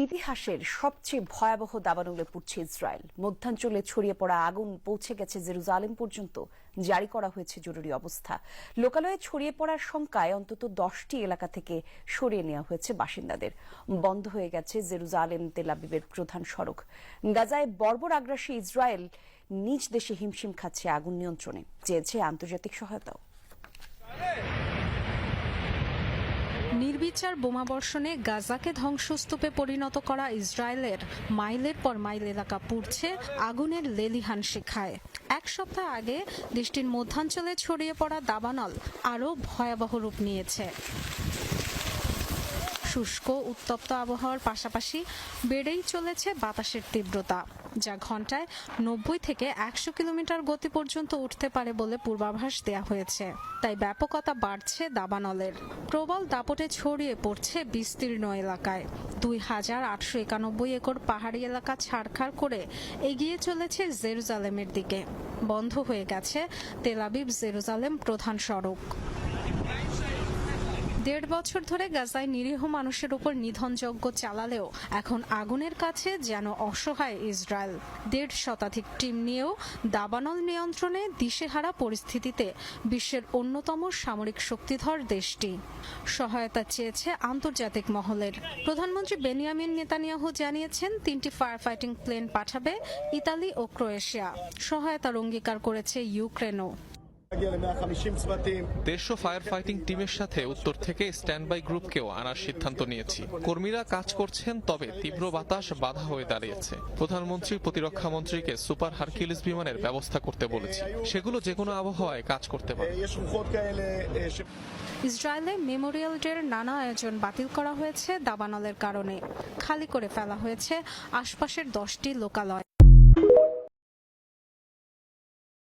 ইতিহাসের সবচেয়ে ভয়াবহ দাবানলে পুড়ছে ইসরায়েল। মধ্যাঞ্চলে ছড়িয়ে পড়া আগুন পৌঁছে গেছে জেরুজালেম পর্যন্ত। জারি করা হয়েছে জরুরি অবস্থা। লোকালয়ে ছড়িয়ে পড়ার শঙ্কায় অন্তত 10টি এলাকা থেকে সরিয়ে নেওয়া হয়েছে বাসিন্দাদের। বন্ধ হয়ে গেছে জেরুজালেম তেল আবিবের প্রধান সড়ক। গাজায় বর্বর আগ্রাসী ইসরায়েল নিজ দেশে হিমশিম খাচ্ছে আগুন নিয়ন্ত্রণে, চেয়েছে আন্তর্জাতিক সহায়তাও। নির্বিচার বোমাবর্ষণে গাজাকে ধ্বংসস্তূপে পরিণত করা ইসরায়েলের মাইলের পর মাইল এলাকা পুড়ছে আগুনের লেলিহান শিখায়। এক সপ্তাহ আগে দেশটির মধ্যাঞ্চলে ছড়িয়ে পড়া দাবানল আরও ভয়াবহ রূপ নিয়েছে। শুষ্ক উত্তপ্ত আবহাওয়ার পাশাপাশি বেড়েই চলেছে বাতাসের তীব্রতা, যা ঘন্টায় 90 থেকে 100 কিলোমিটার গতি পর্যন্ত উঠতে পারে বলে পূর্বাভাস দেয়া হয়েছে। তাই ব্যাপকতা বাড়ছে দাবানলের। প্রবল দাপটে ছড়িয়ে পড়ছে বিস্তীর্ণ এলাকায়। 2891 একর পাহাড়ি এলাকা ছাড়খাড় করে এগিয়ে চলেছে জেরুজালেমের দিকে। বন্ধ হয়ে গেছে তেল আবিব জেরুজালেম প্রধান সড়ক। 1.5 বছর ধরে গাজায় নিরীহ মানুষের উপর নিধনযজ্ঞ চালালেও এখন আগুনের কাছে যেন অসহায় ইসরায়েল। 1.5 শতাধিক টিম নিয়েও দাবানল নিয়ন্ত্রণে দিশেহারা পরিস্থিতিতে বিশ্বের অন্যতম সামরিক শক্তিধর দেশটি সহায়তা চেয়েছে আন্তর্জাতিক মহলের। প্রধানমন্ত্রী বেনিয়ামিন নেতানিয়াহু জানিয়েছেন 3টি ফায়ার ফাইটিং প্লেন পাঠাবে ইতালি ও ক্রোয়েশিয়া। সহায়তার অঙ্গীকার করেছে ইউক্রেনও। 150 ফায়ার ফাইটিং টিমের সাথে উত্তর থেকে স্ট্যান্ড বাই গ্রুপকেও আনার সিদ্ধান্ত নিয়েছি। কর্মীরা কাজ করছেন, তবে তীব্র বাতাস বাধা হয়ে দাঁড়িয়েছে। প্রধানমন্ত্রী প্রতিরক্ষা মন্ত্রীকে সুপার হারকিউলিস বিমানের ব্যবস্থা করতে বলেছি। সেগুলো যেকোনো আবহাওয়ায় কাজ করতে পারে। ইসরায়েলে মেমোরিয়াল ডের নানা আয়োজন বাতিল করা হয়েছে দাবানলের কারণে। খালি করে ফেলা হয়েছে আশপাশের 10টি লোকালয়।